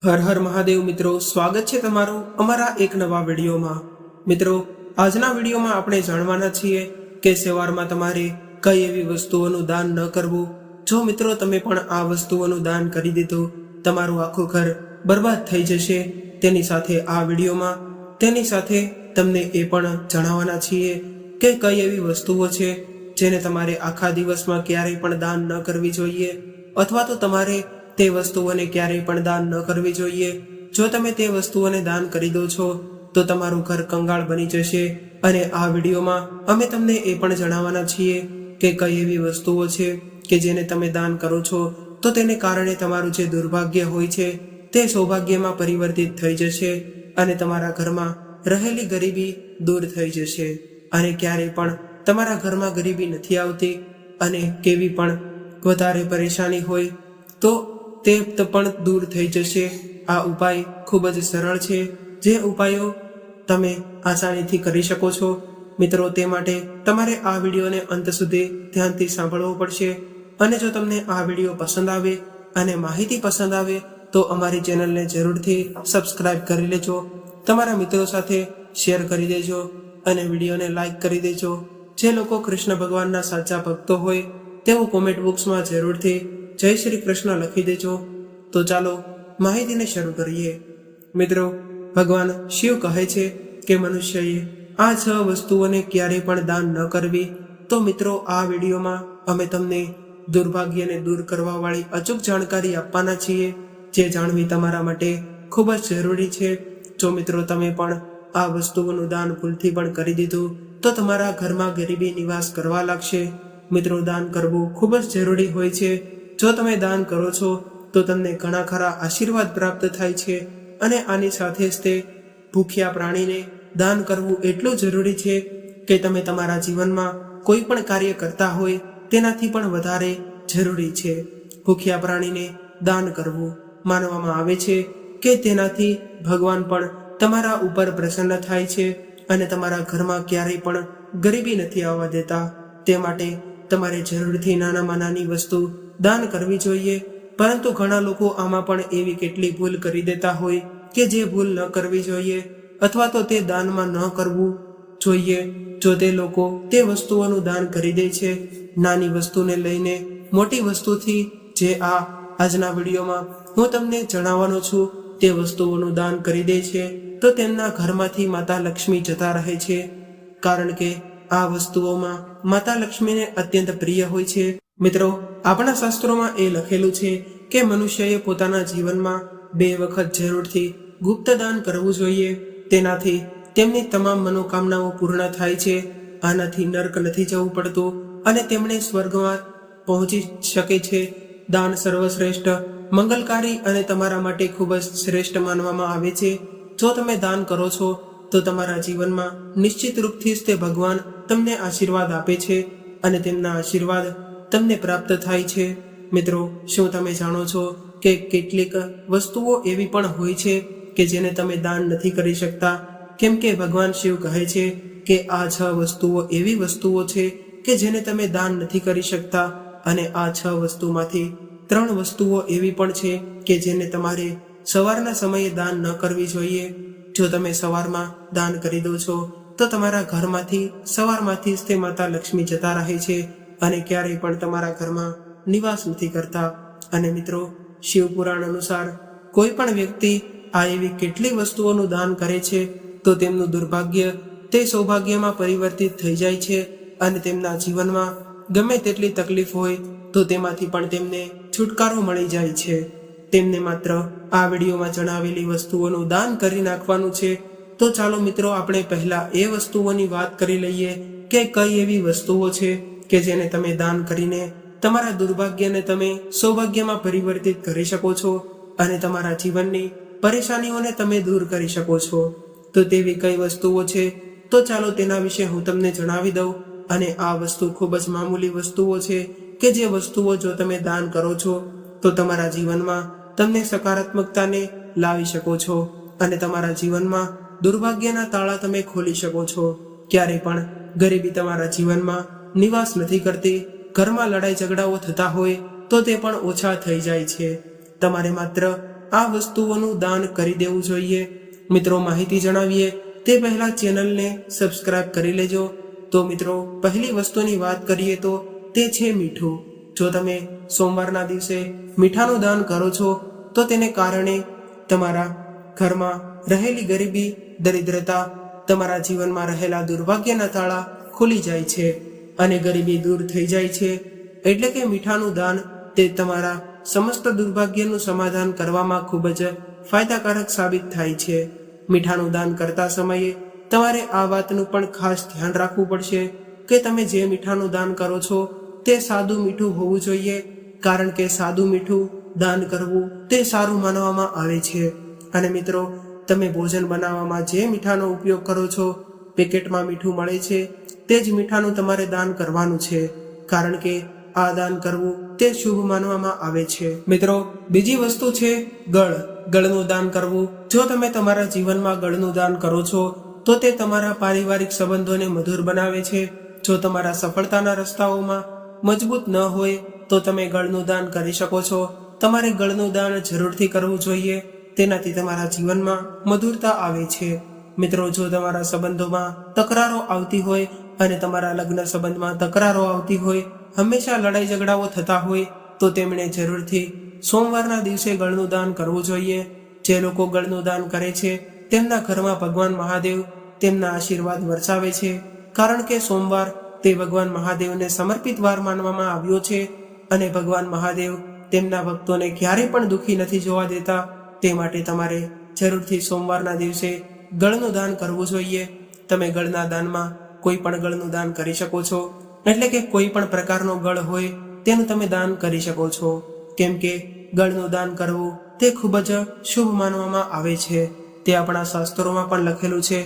હર હર મહાદેવ મિત્રો, સ્વાગત છે તમારું અમારા એક નવા વિડીયોમાં। મિત્રો, આજના વિડીયોમાં આપણે જાણવાના છીએ કે સવારમાં તમારે કઈ એવી વસ્તુઓનું દાન ન કરવું। જો મિત્રો તમે પણ આ વસ્તુઓનું દાન કરી દીધું, તમારું આખું ઘર બરબાદ થઈ જશે। તેની સાથે આ વિડીયોમાં તેની સાથે તમને એ પણ જણાવવાના છીએ કે કઈ એવી વસ્તુઓ છે જેને તમારે આખા દિવસમાં ક્યારેય પણ દાન ન કરવી જોઈએ, અથવા તો તમારે તે વસ્તુઓને ક્યારેય પણ દાન ન કરવી જોઈએ। જો તમે તે વસ્તુઓને દાન કરી દો છો તો તમારું ઘર કંગાળ બની જશે। અને આ વિડીયોમાં અમે તમને એ પણ જણાવવાના છીએ કે કઈ એવી વસ્તુઓ છે કે જેને તમે દાન કરો છો તો તેને કારણે તમારું જે દુર્ભાગ્ય હોય છે તે સૌભાગ્યમાં પરિવર્તિત થઈ જશે અને તમારા ઘરમાં રહેલી ગરીબી દૂર થઈ જશે અને ક્યારેય પણ તમારા ઘરમાં ગરીબી નથી આવતી। અને કેવી પણ વધારે પરેશાની હોય તો તે પણ દૂર થઈ જશે। આ ઉપાય ખૂબ જ સરળ છે, જે ઉપાયો તમે આસાનીથી કરી શકો છો। મિત્રો, તે માટે તમારે આ વિડીયોને અંત સુધી ધ્યાનથી સાંભળવો પડશે। અને જો તમને આ વિડીયો પસંદ આવે અને માહિતી પસંદ આવે તો અમારી ચેનલને જરૂરથી સબસ્ક્રાઇબ કરી લેજો, તમારા મિત્રો સાથે શેર કરી દેજો અને વિડીયોને લાઈક કરી દેજો। જે લોકો કૃષ્ણ ભગવાનના સાચા ભક્તો હોય તેઓ કોમેન્ટ બોક્સમાં જરૂરથી જય શ્રી કૃષ્ણ લખી દેજો। તો ચાલો માહિતીને શરૂ કરીએ। મિત્રો, ભગવાન શિવ કહે છે કે મનુષ્યએ આ 6 વસ્તુઓને ક્યારેય પણ દાન ન કરવી। તો મિત્રો, આ વિડીયોમાં અમે તમને દુર્ભાગ્યને દૂર કરવા વાળી અચૂક જાણકારી આપવાના છીએ, જે જાણવી તમારા માટે ખૂબ જ જરૂરી છે। જો મિત્રો તમે પણ આ વસ્તુઓનું દાન ભૂલથી પણ કરી દીધું તો તમારા ઘરમાં ગરીબી નિવાસ કરવા લાગશે। મિત્રો, દાન કરવું ખૂબ જ જરૂરી હોય છે। જો તમે દાન કરો છો તો તમને ઘણા ખરા આશીર્વાદ પ્રાપ્ત થાય છે અને આની સાથે જ તે ભૂખ્યા પ્રાણીને દાન કરવું એટલું જરૂરી છે કે તમે તમારા જીવનમાં કોઈ પણ કાર્ય કરતા હોય તેનાથી પણ વધારે જરૂરી છે। ભૂખ્યા પ્રાણીને દાન કરવું માનવામાં આવે છે કે તેનાથી ભગવાન પણ તમારા ઉપર પ્રસન્ન થાય છે અને તમારા ઘરમાં ક્યારેય પણ ગરીબી નથી આવવા દેતા। તે માટે તમારે જરૂરથી નાનામાં નાની વસ્તુ દાન કરવી જોઈએ। પરંતુ ઘણા લોકો આમાં પણ એવી કેટલી ભૂલ કરી દેતા હોય કે જે ભૂલ ન કરવી જોઈએ અથવા તો તે દાનમાં ન કરવું જોઈએ। જો તે લોકો તે વસ્તુઓનું દાન કરી દે છે, નાની વસ્તુને લઈને મોટી વસ્તુથી, જે આજના વિડીયોમાં હું તમને જણાવવાનો છું, તે વસ્તુઓનું દાન કરી દે છે તો તેમના ઘરમાંથી માતા લક્ષ્મી જતા રહે છે, કારણ કે આ વસ્તુઓમાં માતા લક્ષ્મીને અત્યંત પ્રિય હોય છે। મિત્રો, આપણા શાસ્ત્રોમાં એ લખેલું છે કે મનુષ્યએ પોતાના જીવનમાં 2 વખત જરૂરથી ગુપ્તદાન કરવું જોઈએ। તેનાથી તેમની તમામ મનોકામનાઓ પૂર્ણ થાય છે। આનાથી નર્ક નથી જવું પડતું અને તેમણે સ્વર્ગમાં પહોંચી શકે છે। દાન સર્વશ્રેષ્ઠ, મંગલકારી અને તમારા માટે ખૂબ જ શ્રેષ્ઠ માનવામાં આવે છે। જો તમે દાન કરો છો તો તમારા જીવનમાં નિશ્ચિત રૂપથી જ તે ભગવાન તમને આશીર્વાદ આપે છે અને તેમના આશીર્વાદ તમને પ્રાપ્ત થાય છે। મિત્રો, શું તમે જાણો છો કે કેટલીક વસ્તુઓ એવી પણ હોય છે કે જેને તમે દાન નથી કરી શકતા? કેમ કે ભગવાન શિવ કહે છે કે આ 6 વસ્તુઓ એવી વસ્તુઓ છે કે જેને તમે દાન નથી કરી શકતા અને આ 6 વસ્તુમાંથી 3 વસ્તુઓ એવી પણ છે કે જેને તમારે સવારના સમયે દાન ન કરવી જોઈએ। જો તમે સવારમાં દાન કરી દો છો તો તમારા ઘરમાંથી સવારમાંથી જ તે માતા લક્ષ્મી જતા રહે છે અને ક્યારેય પણ તમારા ઘરમાં નિવાસ નથી કરતા। અને મિત્રો, શિવપુરાણ અનુસાર કોઈ પણ વ્યક્તિ આ એવી કેટલી વસ્તુઓનું દાન કરે છે તો તેમનું દુર્ભાગ્ય તે સૌભાગ્યમાં પરિવર્તિત થઈ જાય છે અને તેમના જીવનમાં ગમે તેટલી તકલીફ હોય તો તેમાંથી પણ તેમને છુટકારો મળી જાય છે। તેમને માત્ર આ વિડીયોમાં જણાવેલી વસ્તુઓનું દાન કરી નાખવાનું છે। તો ચાલો મિત્રો, આપણે પહેલા એ વસ્તુઓની વાત કરી લઈએ કે કઈ એવી વસ્તુઓ છે કે જેને તમે દાન કરીને તમારા દુર્ભાગ્યને તમે સૌભાગ્યમાં પરિવર્તિત કરી શકો છો અને તમારા જીવનની પરેશાનીઓને તમે દૂર કરી શકો છો। તો તેવી કઈ વસ્તુઓ છે તો ચાલો તેના વિશે હું તમને જણાવી દઉં। અને આ વસ્તુ ખૂબ જ મામૂલી વસ્તુઓ છે કે જે વસ્તુઓ જો તમે દાન કરો છો તો તમારા જીવનમાં તમને સકારાત્મકતાને લાવી શકો છો અને તમારા જીવનમાં દુર્ભાગ્યના તાળા તમે ખોલી શકો છો। ક્યારેય પણ ગરીબી તમારા જીવનમાં નિવાસ નથી કરતી। ઘરમાં લડાઈ ઝઘડાઓ થતા હોય તો તે પણ ઓછા થઈ જાય છે। તમારે માત્ર આ વસ્તુઓનું દાન કરી દેવું જોઈએ. મિત્રો, માહિતી જણાવીએ તે પહેલા ચેનલને સબસ્ક્રાઇબ કરી લેજો. તો મિત્રો, પહેલી વસ્તુની વાત કરીએ તો તે છે મીઠું. જો તમે સોમવારના દિવસે મીઠાનું દાન કરો છો તો તેને કારણે તમારા ઘરમાં રહેલી ગરીબી, દરિદ્રતા, તમારા જીવનમાં રહેલા દુર્ભાગ્યના તાળા ખુલી જાય છે અને ગરીબી દૂર થઈ જાય છે. એટલે કે મીઠાનું દાન તે તમારા સમસ્ત દુર્ભાગ્યનું સમાધાન કરવામાં ખૂબ જ ફાયદાકારક સાબિત થાય છે. મીઠાનું દાન કરતા સમયે તમારે આ વાતનું પણ ખાસ ધ્યાન રાખવું પડશે કે તમે જે મીઠાનું દાન કરો છો તે સાદું મીઠું હોવું જોઈએ, કારણ કે સાદું મીઠું દાન કરવું તે સારું માનવામાં આવે છે. અને મિત્રો, તમે ભોજન બનાવવામાં જે મીઠાનો ઉપયોગ કરો છો, પેકેટમાં મીઠું મળે છે તે જ મીઠાનું તમારે દાન કરવાનું છે, કારણ કે આ દાન કરવું તે શુભ માનવામાં આવે છે. મિત્રો, બીજી વસ્તુ છે ગળનું દાન કરવું. જો તમે તમારા જીવનમાં ગળનું દાન કરો છો તો તે તમારા પારિવારિક સંબંધોને મધુર બનાવે છે. જો તમારા સફળતાના રસ્તાઓમાં મજબૂત ન હોય તો તમે ગળનું દાન કરી શકો છો. તમારે ગળનું દાન જરૂરથી કરવું જોઈએ, તેનાથી તમારા જીવનમાં મધુરતા આવે છે. મિત્રો, જો તમારા સંબંધોમાં તકરારો આવતી હોય અને તમારા લગ્ન સંબંધમાં તકરારો આવતી હોય, હંમેશા લડાઈ ઝઘડાઓ થતા હોય, તો તેમણે જરૂરથી સોમવારના દિવસે ગળનું દાન કરવું જોઈએ. જે લોકો ગળનું દાન કરે છે તેમના ઘરમાં ભગવાન મહાદેવ તેમના આશીર્વાદ વરસાવે છે, કારણ કે સોમવાર તે ભગવાન મહાદેવને સમર્પિત વાર માનવામાં આવ્યો છે અને ભગવાન મહાદેવ તેમના ભક્તોને ક્યારેય પણ દુઃખી નથી જોવા દેતા. તે માટે તમારે જરૂરથી સોમવારના દિવસે ગળનું દાન કરવું જોઈએ. તમે ગળના દાનમાં કોઈ પણ ગળનું દાન કરી શકો છો, એટલે કે કોઈ પણ પ્રકારનો ગળ હોય તેનું તમે દાન કરી શકો છો, કેમ કે ગળનું દાન કરવું તે ખૂબ જ શુભ માનવામાં આવે છે. તે આપણા શાસ્ત્રોમાં પણ લખેલું છે.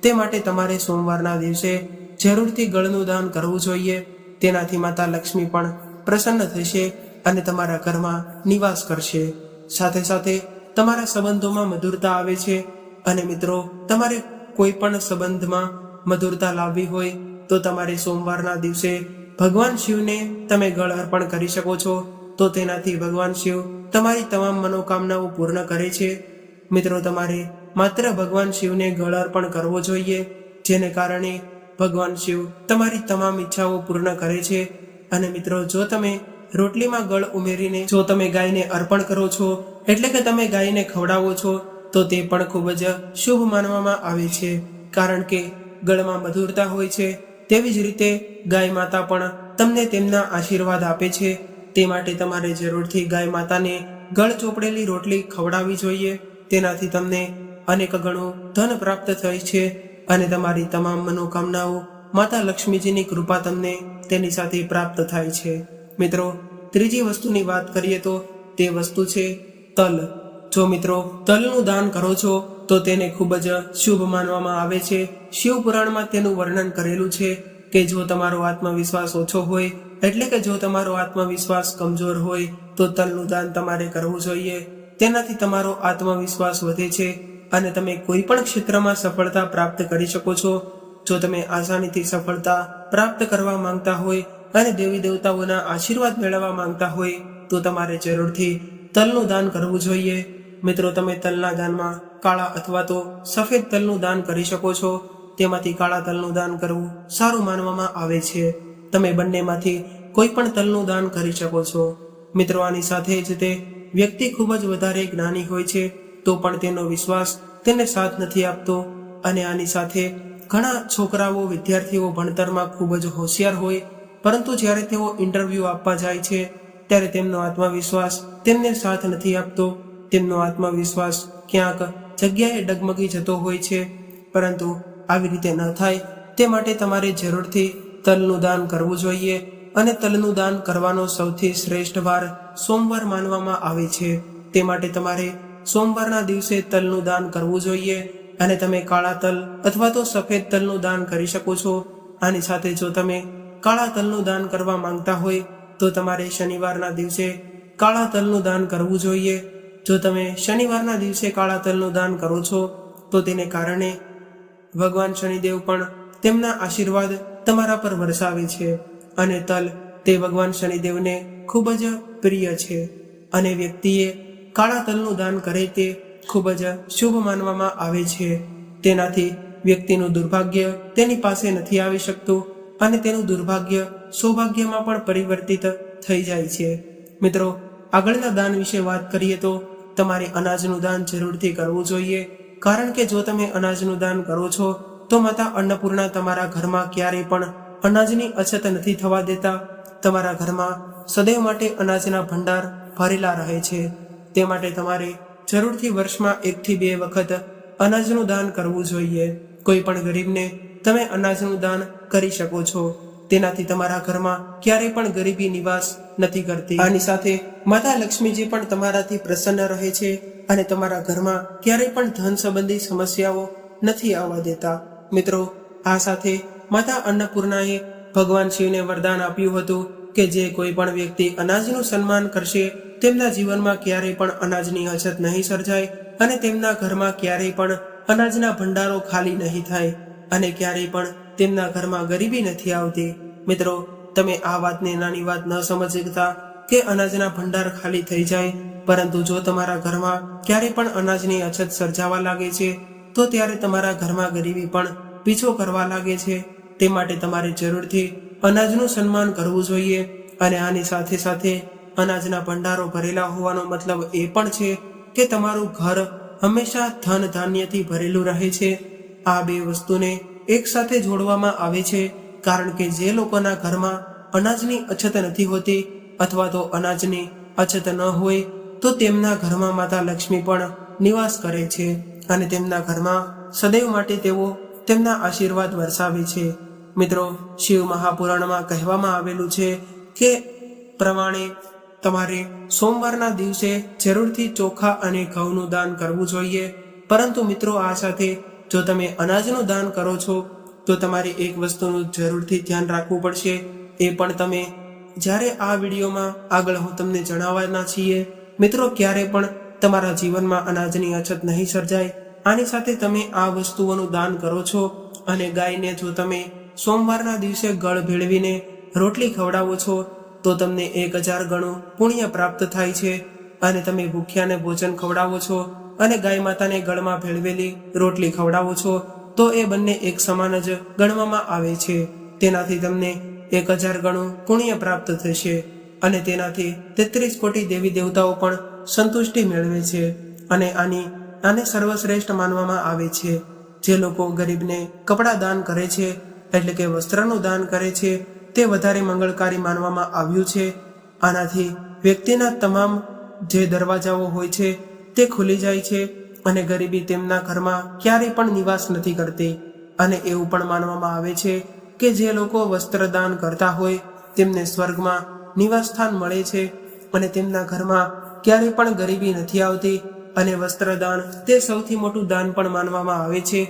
તે માટે તમારે સોમવારના દિવસે જરૂરથી ગળનું દાન કરવું જોઈએ. તેનાથી માતા લક્ષ્મી પણ પ્રસન્ન થશે અને તમારા ઘરમાં નિવાસ કરશે. સાથે સાથે તમારા સંબંધોમાં મધુરતા આવે છે. અને મિત્રો, તમારે કોઈ પણ સંબંધમાં મધુરતા લાવવી હોય તો તમારે સોમવારના દિવસે ભગવાન શિવને તમે ગળ અર્પણ કરી શકો છો. તો તેનાથી ભગવાન શિવ તમારી તમામ મનોકામનાઓ પૂર્ણ કરે છે. મિત્રો, તમારે માત્ર ભગવાન શિવને ગળ અર્પણ કરવો જોઈએ, જેને કારણે ભગવાન શિવ તમારી તમામ ઈચ્છાઓ પૂર્ણ કરે છે. અને મિત્રો, જો તમે રોટલીમાં ગળ ઉમેરીને જો તમે ગાયને અર્પણ કરો છો, એટલે કે તમે ગાયને ખવડાવો છો, તો તે પણ ખૂબ જ શુભ માનવામાં આવે છે, કારણ કે ગળમાં મધુરતા હોય છે. તેવી જ રીતે ગાય માતા પણ તમને તેમના આશીર્વાદ આપે છે. તે માટે તમારે જરૂરથી ગાય માતાને ગળ ચોપડેલી રોટલી ખવડાવવી જોઈએ. તેનાથી તમને અનેક ગણું ધન પ્રાપ્ત થાય છે અને તમારી તમામ મનોકામનાઓ માતા લક્ષ્મીજીની કૃપા તમને તેની સાથે પ્રાપ્ત થાય છે. મિત્રો, ત્રીજી વસ્તુની વાત કરીએ તો તે વસ્તુ છે તલ. જો મિત્રો તલનું દાન કરો છો તો તેને ખૂબ જ શુભ માનવામાં આવે છે. શિવ પુરાણમાં તેનું વર્ણન કરેલું છે કે જો તમારો આત્મવિશ્વાસ ઓછો હોય, એટલે કે જો તમારો આત્મવિશ્વાસ કમજોર હોય, તો તલનું દાન તમારે કરવું જોઈએ. તેનાથી તમારો આત્મવિશ્વાસ વધે છે અને તમે કોઈ પણ ક્ષેત્રમાં સફળતા પ્રાપ્ત કરી શકો છો. જો તમે આસાનીથી સફળતા પ્રાપ્ત કરવા માંગતા હોય અને દેવી દેવતાઓના આશીર્વાદ મેળવવા માંગતા હોય, તો તમારે જરૂરથી તલનું દાન કરવું જોઈએ. મિત્રો, તમે તલના દાનમાં કાળા અથવા તો સફેદ તલનું દાન કરી શકો છો. તેમાંથી કાળા તલનું દાન કરવું સારું માનવામાં આવે છે. તમે બંનેમાંથી કોઈ પણ તલનું દાન કરી શકો છો. મિત્રો, આની સાથે જ તે વ્યક્તિ ખૂબ જ વધારે જ્ઞાની હોય છે તો પણ તેનો વિશ્વાસ તેને સાથ નથી આપતો. અને આની સાથે ઘણા છોકરાઓ, વિદ્યાર્થીઓ ભણતરમાં ખૂબ જ હોશિયાર હોય, પરંતુ જ્યારે તેઓ ઇન્ટરવ્યૂ આપવા જાય છે ત્યારે તેમનો આત્મવિશ્વાસ તેમને સાથ નથી આપતો. તેમનો આત્મવિશ્વાસ ક્યાંક જગ્યાએ ડગમગી જતો હોય છે. પરંતુ આવી રીતે ન થાય તે માટે તમારે જરૂરથી તલનું દાન કરવું જોઈએ. અને તલનું દાન કરવાનો સૌથી શ્રેષ્ઠ વાર સોમવાર માનવામાં આવે છે. તે માટે તમારે સોમવારના દિવસે તલનું દાન કરવું જોઈએ. અને તમે કાળા તલ અથવા તો સફેદ તલનું દાન કરી શકો છો. આની સાથે જો તમે કાળા તલનું દાન કરવા માંગતા હોય તો તમારે શનિવારના દિવસે કાળા તલનું દાન કરવું જોઈએ. જો તમે શનિવારના દિવસે કાળા તલનું દાન કરો છો તો તેને કારણે ભગવાન શનિદેવ પણ તેમના આશીર્વાદ તમારા પર વરસાવે છે. અને તલ તે ભગવાન શનિદેવને ખૂબ જ પ્રિય છે. અને વ્યક્તિએ કાળા તલનું દાન કરે તે ખૂબ જ શુભ માનવામાં આવે છે. તેનાથી વ્યક્તિનું દુર્ભાગ્ય તેની પાસે નથી આવી શકતું અને તેનું દુર્ભાગ્ય સૌભાગ્યમાં પણ પરિવર્તિત થઈ જાય છે. મિત્રો, આગળના દાન વિશે વાત કરીએ તો તમારે અનાજનું દાન જરૂરથી કરવું જોઈએ, કારણ કે જો તમે અનાજનું દાન કરો છો તો માતા અન્નપૂર્ણા તમારા ઘરમાં ક્યારેય પણ અનાજની અછત નથી થવા દેતા. તમારા ઘરમાં સદૈવ માટે અનાજના ભંડાર ભરેલા રહે છે. તે માટે તમારે જરૂરથી વર્ષમાં 1 થી 2 વખત અનાજનું દાન કરવું જોઈએ. કોઈ પણ ગરીબને તમે અનાજનું દાન કરી શકો છો. તેનાથી તમારા ઘરમાં ક્યારેય પણ ગરીબી નિવાસ નથી કરતી. આની સાથે માતા લક્ષ્મીજી પણ તમારાથી પ્રસન્ન રહે છે અને તમારા ઘરમાં ક્યારેય પણ ધન સંબંધી સમસ્યાઓ નથી આવવા દેતા. મિત્રો, આ સાથે માતા અન્નપૂર્ણાએ ભગવાન શિવને વરદાન આપ્યું હતું કે જે કોઈ પણ વ્યક્તિ અનાજનું સન્માન કરશે તેમના જીવનમાં ક્યારેય પણ અનાજની અછત નહીં સર્જાય અને તેમના ઘરમાં ક્યારેય પણ અનાજના ભંડારો ખાલી નહીં થાય અને ક્યારેય પણ તેમના ઘરમાં ગરીબી નથી આવતી. મિત્રો, તમે આ વાતને નાની વાત ન સમજતા કે અનાજના ભંડાર ખાલી થઈ જાય, પરંતુ જો તમારા ઘરમાં ક્યારેય પણ અનાજની અછત સર્જાવા લાગે છે તો ત્યારે તમારા ઘરમાં ગરીબી પણ પીછો કરવા લાગે છે. તે માટે તમારે જરૂરથી અનાજનું સન્માન કરવું જોઈએ. અને આની સાથે સાથે અનાજના ભંડારો ભરેલા હોવાનો મતલબ એ પણ છે કે તમારું ઘર હંમેશા ધન ધાન્યથી ભરેલું રહે છે. આ બે વસ્તુને એક સાથે જોડવામાં આવે છે, કારણ કે જે લોકોના ઘરમાં અનાજની અછત નથી હોતી અથવા તો અનાજની અછત ન હોય તો તેમના ઘરમાં માતા લક્ષ્મી પણ નિવાસ કરે છે અને તેમના ઘરમાં સદૈવ માટે તેઓ તેમના આશીર્વાદ વરસાવે છે. મિત્રો, શિવ મહાપુરાણમાં કહેવામાં આવેલું છે કે પ્રમાણે તમારે સોમવારના દિવસે જરૂરથી ચોખા અને ઘઉંનું દાન કરવું જોઈએ. પરંતુ મિત્રો, આ સાથે જો તમે અનાજનું દાન કરો છો તો તમારે એક વસ્તુનું જરૂરથી ધ્યાન રાખવું પડશે. એ પણ તમે જ્યારે આ વિડીયોમાં આગળ હું તમને જણાવવાના છીએ. મિત્રો, ક્યારે પણ તમારા જીવનમાં અનાજની અછત નહીં સર્જાય. આની સાથે તમે આ વસ્તુઓનું દાન કરો છો અને ગાયને જો તમે સોમવારના દિવસે ગળ ભેળવીને રોટલી ખવડાવો છો તો તમને 1000 ગણું પુણ્ય પ્રાપ્ત થાય છે. અને તમે ભૂખ્યાને ભોજન ખવડાવો છો અને ગાય માતાને ગળમાં ભેળવેલી રોટલી ખવડાવો છો તો એ બંને એક સમાન જ ગણવામાં આવે છે. તેનાથી તમને 1000 ગણું પુણ્ય પ્રાપ્ત થશે અને તેનાથી 33 કોટી દેવી દેવતાઓ પણ સંતુષ્ટિ મેળવે છે. અને આને સર્વશ્રેષ્ઠ માનવામાં આવે છે. જે લોકો ગરીબને કપડાં દાન કરે છે, એટલે કે વસ્ત્રનું દાન કરે છે, તે વધારે મંગળકારી માનવામાં આવ્યું છે. આનાથી વ્યક્તિના તમામ જે દરવાજાઓ હોય છે તે ખુલી જાય છે અને ગરીબી તેમના ઘરમાં ક્યારેય પણ નિવાસ નથી કરતી. અને એવું પણ માનવામાં આવે છે કે જે લોકો વસ્ત્રદાન કરતા હોય તેમને સ્વર્ગમાં નિવાસ સ્થાન મળે છે અને તેમના ઘરમાં ક્યારેય પણ ગરીબી નથી આવતી. અને વસ્ત્રદાન તે સૌથી મોટું દાન પણ માનવામાં આવે છે.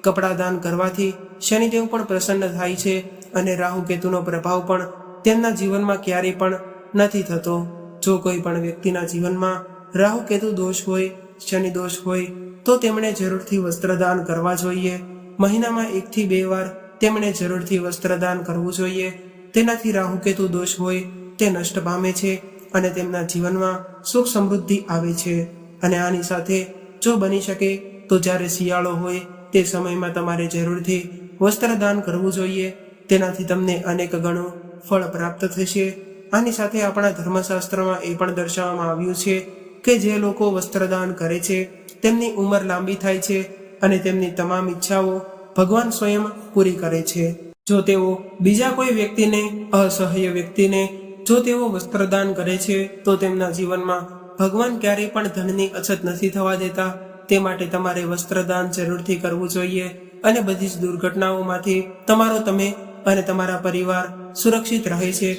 કપડાં દાન કરવાથી શનિદેવ પણ પ્રસન્ન થાય છે અને રાહુ કેતુનો પ્રભાવ પણ તેમના જીવનમાં ક્યારેય પણ નથી થતો. જો કોઈ પણ વ્યક્તિના જીવનમાં રાહુ કેતુ દોષ હોય, શનિ દોષ હોય તો તેમણે જરૂરથી વસ્ત્રદાન કરવા જોઈએ. મહિનામાં 1 થી 2 વાર તેમણે જરૂરથી વસ્ત્રદાન કરવું જોઈએ. તેનાથી રાહુ કેતુ દોષ હોય તે નષ્ટ પામે છે અને તેમના જીવનમાં સુખ સમૃદ્ધિ આવે છે. અને આની સાથે જો બની શકે તો જ્યારે શિયાળો હોય તે સમયમાં તમારે જરૂરથી વસ્ત્રદાન કરવું જોઈએ. તેનાથી તમને અનેક ગણું ફળ પ્રાપ્ત થશે. આની સાથે આપણા ધર્મશાસ્ત્રમાં એ પણ દર્શાવવામાં આવ્યું છે કે જે લોકો વસ્ત્રદાન કરે છે તેમની ઉંમર લાંબી થાય છે અને તેમની તમામ ઈચ્છાઓ ભગવાન સ્વયં પૂરી કરે છે. જો તેઓ બીજા કોઈ વ્યક્તિને, અસહ્ય વ્યક્તિને જો તેઓ વસ્ત્રદાન કરે છે તો તેમના જીવનમાં ભગવાન ક્યારેય પણ ધનની અછત નથી થવા દેતા. તે માટે તમારે વસ્ત્રદાન જરૂરથી કરવું જોઈએ અને બધી જ દુર્ઘટનાઓમાંથી તમે અને તમારા પરિવાર સુરક્ષિત રહે છે.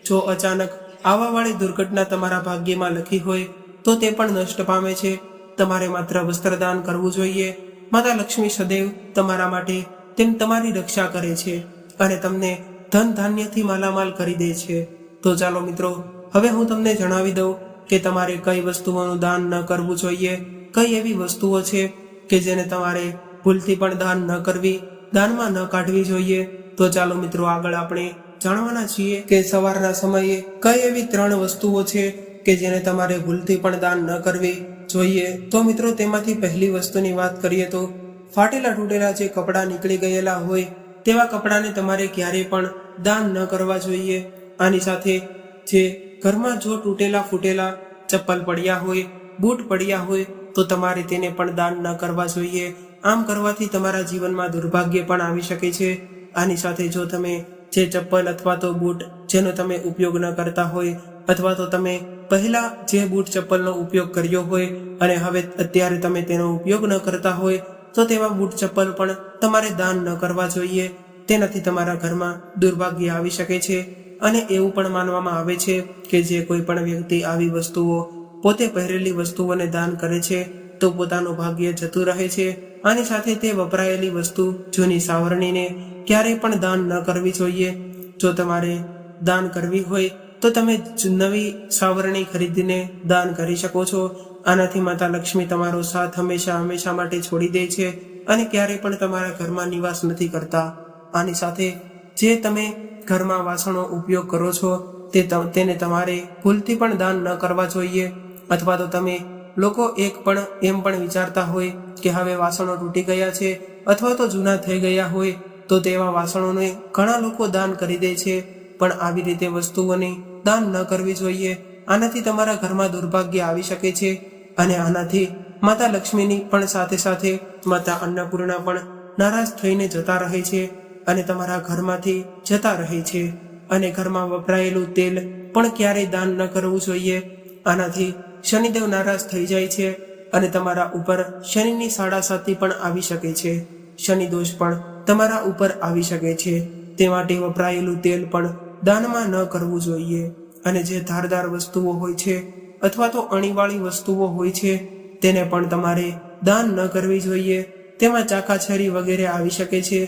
જો અચાનક આવાવાળી દુર્ઘટના તમારા ભાગ્યમાં લખી હોય તો તે પણ નષ્ટ પામે છે. તમારે માત્ર વસ્ત્રદાન કરવું જોઈએ. માતા લક્ષ્મી સદૈવ તમારા માટે તમારી રક્ષા કરે છે અને તમને ધન ધાન્યથી માલામાલ કરી દે છે. તો ચાલો મિત્રો, હવે હું તમને જણાવી દઉં કે તમારે કઈ વસ્તુઓનું દાન ન કરવું જોઈએ. કઈ એવી વસ્તુઓ છે કે જેને તમારે ભૂલથી પણ દાન ન કરવી, દાનમાં ન કાઢવી જોઈએ. તો ચાલો મિત્રો, આગળ આપણે જાણવાના છીએ કે સવારના સમયે કઈ એવી 3 વસ્તુઓ છે કે જેને તમારે ભૂલથી પણ દાન ન કરવી જોઈએ. તો મિત્રો તેમાંથી પહેલી વસ્તુની વાત કરીએ તો ફાટેલા તૂટેલા જે કપડાં નીકળી ગયેલા હોય તેવા કપડાને તમારે ક્યારેય પણ દાન ન કરવા જોઈએ. આની સાથે જે ઘરમાં જો તૂટેલા ફૂટેલા ચપ્પલ પડ્યા હોય, બૂટ પડ્યા હોય તો તમારે તેને પણ દાન ન કરવા જોઈએ. આમ કરવાથી તમારા જીવનમાં દુર્ભાગ્ય પણ આવી શકે છે. આની સાથે જો તમે જે ચપ્પલ અથવા તો બૂટ જેનો તમે ઉપયોગ ન કરતા હોય અથવા તો તમે પહેલા જે બૂટ ચપ્પલનો ઉપયોગ કર્યો હોય અને હવે અત્યારે તમે તેનો ઉપયોગ ન કરતા હોય તો તેવા બૂટ ચપ્પલ પણ તમારે દાન ન કરવા જોઈએ. તેનાથી તમારા ઘરમાં દુર્ભાગ્ય આવી શકે છે. અને એવું પણ માનવામાં આવે છે કે જે કોઈ પણ વ્યક્તિ આવી વસ્તુઓ પોતે પહેરેલી વસ્તુઓને દાન કરે છે તો પોતાનું ભાગ્ય જતું રહે છે. આની સાથે તે વપરાયેલી વસ્તુ જૂની સાવરણીને ક્યારેય પણ દાન ન કરવી જોઈએ. જો તમારે દાન કરવી હોય તો તમે નવી સાવરણી ખરીદીને દાન કરી શકો છો. આનાથી માતા લક્ષ્મી તમારો સાથ હંમેશા માટે છોડી દે છે અને ક્યારેય પણ તમારા ઘરમાં નિવાસ નથી કરતા. આની સાથે જે તમે ઘરમાં વાસણો ઉપયોગ કરો છો તેને તમારે ભૂલથી પણ દાન ન કરવા જોઈએ. અથવા તો તમે લોકો એમ પણ વિચારતા હોય કે હવે વાસણો તૂટી ગયા છે અથવા તો જૂના થઈ ગયા હોય તો તેવા વાસણોને ઘણા લોકો દાન કરી દે છે. પણ આવી રીતે વસ્તુઓને દાન ન કરવી જોઈએ. આનાથી તમારા ઘરમાં દુર્ભાગ્ય આવી શકે છે અને આનાથી માતા લક્ષ્મીની પણ સાથે માતા અન્નપૂર્ણા પણ નારાજ થઈને જતા રહે છે અને તમારા ઘરમાંથી જતા રહે છે. અને ઘરમાં વપરાયેલું તેલ પણ ક્યારેય દાન ન કરવું જોઈએ. આનાથી શનિદેવ નારાજ થઈ જાય છે અને તમારા ઉપર શનિની સાડાસાતી પણ આવી શકે છે. શનિ દોષ પણ તમારા ઉપર આવી શકે છે. તે માટે વપરાયેલું તેલ પણ દાનમાં ન કરવું જોઈએ. અને જે ધારદાર વસ્તુઓ હોય છે અથવા તો અણીવાળી વસ્તુઓ હોય છે તેને પણ તમારે દાન ન કરવી જોઈએ. તેમાં ચાકાછરી વગેરે આવી શકે છે.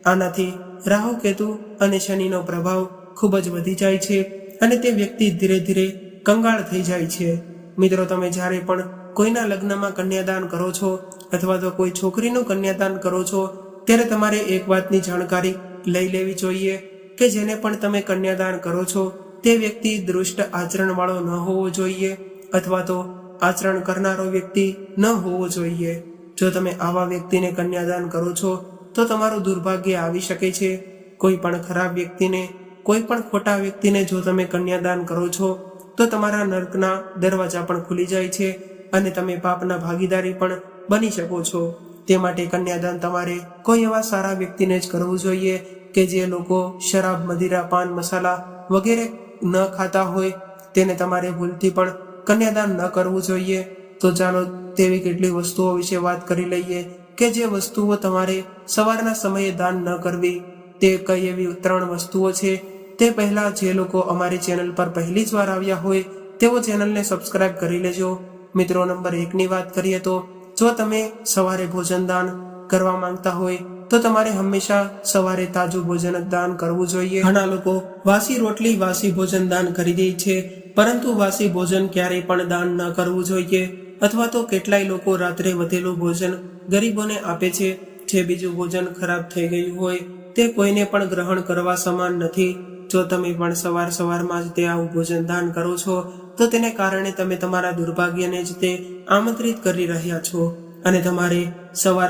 આનાથી રાહુ કેતુ અને શનિનો પ્રભાવ ખૂબ જ વધી જાય છે અને તે વ્યક્તિ ધીરે ધીરે કંગાળ થઈ જાય છે. મિત્રો, તમે જ્યારે પણ કોઈના લગ્નમાં કન્યાદાન કરો છો અથવા તો કોઈ છોકરીનું કન્યાદાન કરો છો ત્યારે તમારે એક વાતની જાણકારી લઈ લેવી જોઈએ કે જેને પણ તમે કન્યાદાન કરો છો તે વ્યક્તિ દુષ્ટ આચરણવાળો ન હોવો જોઈએ અથવા તો આચરણ કરનારો વ્યક્તિ ન હોવો જોઈએ. જો તમે આવા વ્યક્તિને કન્યાદાન કરો છો તો તમારું દુર્ભાગ્ય આવી શકે છે. કોઈ પણ ખરાબ વ્યક્તિને, કોઈ પણ ખોટા વ્યક્તિને જો તમે કન્યાદાન કરો છો તો તમારા નર્કના દરવાજા પણ ખુલી જાય છે અને તમે પાપના ભાગીદારી પણ બની શકો છો. તે માટે કન્યાદાન તમારે કોઈ એવા સારા વ્યક્તિને જ કરવું જોઈએ કે જે લોકો શરાબ, મદિરા, પાન મસાલા વગેરે ન ખાતા હોય. તેને તમારે ભૂલથી પણ કન્યાદાન ન કરવું જોઈએ. તો ચાલો તેવી કેટલી વસ્તુઓ વિશે વાત કરી લઈએ કે જે વસ્તુઓ તમારે સવારના સમયે દાન ન કરવી. તે કઈ એવી 3 વસ્તુઓ છે તે પહેલા જે લોકો અમારી ચેનલ પર પહેલી જ વાર આવ્યા હોય તેઓ ચેનલને સબસ્ક્રાઇબ કરી લેજો. મિત્રો, નંબર 1ની વાત કરીએ તો જો તમે સવારે ભોજન દાન કરવા માંગતા હોય તો તમારે હંમેશા સવારે તાજું ભોજન દાન કરવું જોઈએ. ઘણા લોકો વાસી રોટલી, વાસી ભોજન દાન કરી દે છે, પરંતુ વાસી ભોજન ક્યારેય પણ દાન ન કરવું જોઈએ. અથવા તો કેટલાય લોકો રાત્રે વધેલું ભોજન ગરીબોને આપે છે. જે બીજું ભોજન ખરાબ થઈ ગયું હોય તે કોઈને પણ ગ્રહણ કરવા સમાન નથી. જો તમે પણ સવારમાં જ તે આવું ભોજન દાન કરો છો તો તેને કારણે તમે તમારા દુર્ભાગ્યને જ તે આમંત્રિત કરી રહ્યા છો. અને તમારે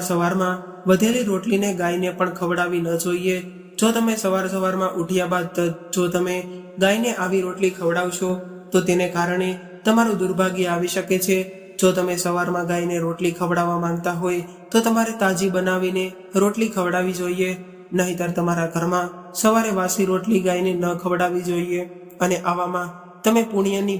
સવારમાં વધેલી રોટલીને ગાયને પણ ખવડાવી ન જોઈએ. જો તમે સવારમાં ઉઠ્યા બાદ જો તમે ગાયને આવી રોટલી ખવડાવશો તો તેને કારણે તમારું દુર્ભાગ્ય આવી શકે છે. જો તમે સવારમાં ગાયને રોટલી ખવડાવવા માંગતા હોય તો તમારે તાજી બનાવીને રોટલી ખવડાવવી જોઈએ. નહીંતર તમારા ઘરમાં સવારે વાસી રોટલી ગાયને ન ખવડાવવી જોઈએ. અને આવામાં તમે પુણ્યની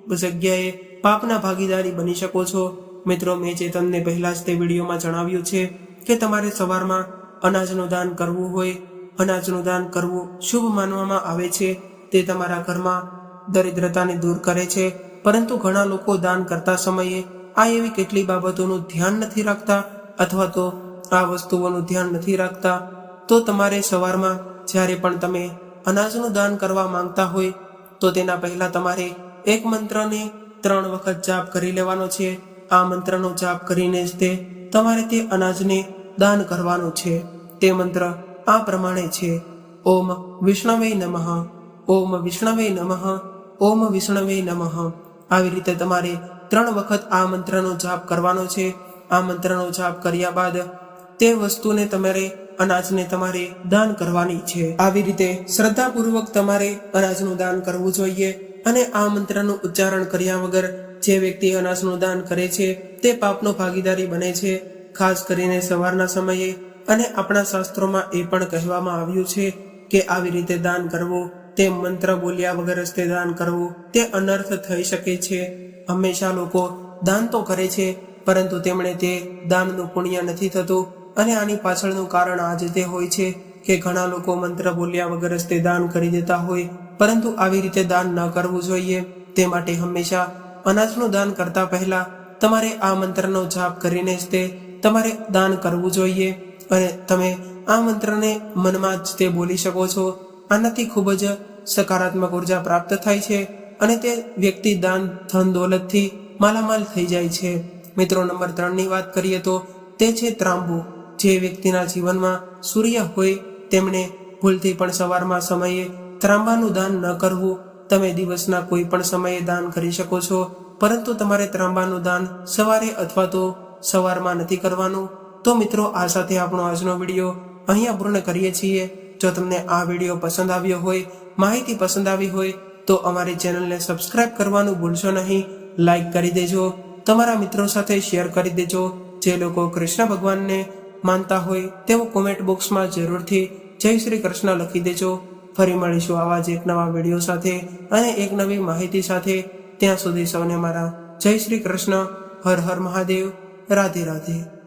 જગ્યાએ પાપના ભાગીદારી બની શકો છો. મિત્રો, મેં જે તમને પહેલા જ તે વિડીયોમાં જણાવ્યું છે કે તમારે સવારમાં અનાજનું દાન કરવું હોય. અનાજનું દાન કરવું શુભ માનવામાં આવે છે. તે તમારા ઘરમાં દરિદ્રતાને દૂર કરે છે. પરંતુ ઘણા લોકો દાન કરતા સમયે આ એવી કેટલી બાબતોનું ધ્યાન નથી રાખતા અથવા તો આ વસ્તુઓનું ધ્યાન નથી રાખતા. તો તમારે સવારમાં જ્યારે પણ તમે અનાજનું દાન કરવા માંગતા હોય તો તેના પહેલા તમારે એક મંત્રને 3 વખત જાપ કરી લેવાનો છે. આ મંત્રનો જાપ કરીને જ તમારે તે અનાજને દાન કરવાનું છે. તે મંત્ર આ પ્રમાણે છે: ઓમ વિષ્ણવે નમઃ, ઓમ વિષ્ણવે નમઃ, ઓમ વિષ્ણવે નમઃ. આવી રીતે તમારે 3 વખત આ મંત્રનો જાપ કરવાનો છે. આ મંત્રનો જાપ કર્યા બાદ તે વસ્તુને અનાજને તમારે દાન કરવાની છે. આવી રીતે શ્રદ્ધાપૂર્વક તમારે અનાજનું દાન કરવું જોઈએ. અને આ મંત્રનું ઉચ્ચારણ કર્યા વગર જે વ્યક્તિ અનાજનું દાન કરે છે તે પાપનો ભાગીદારી બને છે. ખાસ કરીને સવારના સમયે. અને આપણા શાસ્ત્રોમાં એ પણ કહેવામાં આવ્યું છે કે આવી રીતે દાન કરવું, તે મંત્ર બોલ્યા વગર જ તે દાન કરવું, તે અનર્થ થઈ શકે છે. હંમેશા લોકો દાન તો કરે છે, પરંતુ તેમણે તે દાનનું પુણ્ય નથી થતું. અને આની પાછળનું કારણ આ જ તે હોય છે કે ઘણા લોકો મંત્ર બોલ્યા વગર જ તે દાન કરી દેતા હોય, પરંતુ આવી રીતે દાન ન કરવું જોઈએ. તે માટે હંમેશા અનાજનું દાન કરતા પહેલા તમારે આ મંત્રનો જાપ કરીને જ તે તમારે દાન કરવું જોઈએ. અને તમે આ મંત્રને મનમાં જ તે બોલી શકો છો. આનાથી ખૂબ જ સકારાત્મક ઉર્જા પ્રાપ્ત થાય છે અને તે વ્યક્તિ દાન ધન દોલતથી માલામાલ થઈ જાય છે. મિત્રો, નંબર 3ની વાત કરીએ તો તે છે ત્રાંબુ. જે વ્યક્તિના જીવનમાં સૂર્ય હોય તેમણે ભૂલથી પણ સવારમાં સમયે ત્રાંબાનું દાન ન કરવું. તમે દિવસના કોઈ પણ સમયે દાન કરી શકો છો, પરંતુ તમારે ત્રાંબાનું દાન સવારે અથવા તો સવારમાં નથી કરવાનું. તો મિત્રો, આ સાથે આપણો આજનો વિડીયો અહીંયા પૂર્ણ કરીએ છીએ. જો તમને આ વિડીયો પસંદ આવ્યો હોય, માહિતી પસંદ આવી હોય, તો અમારી ચેનલને સબસ્ક્રાઇબ કરવાનું ભૂલશો નહીં. લાઈક કરી દેજો, તમારા મિત્રો સાથે શેર કરી દેજો. જે લોકો કૃષ્ણ ભગવાનને માનતા હોય તેઓ કોમેન્ટ બોક્સમાં જરૂરથી જય શ્રી કૃષ્ણ લખી દેજો. ફરી મળીશું આવા જ એક નવા વિડીયો સાથે અને એક નવી માહિતી સાથે. ત્યાં સુધી સૌને મારા જય શ્રી કૃષ્ણ. હર હર મહાદેવ. રાધે રાધે.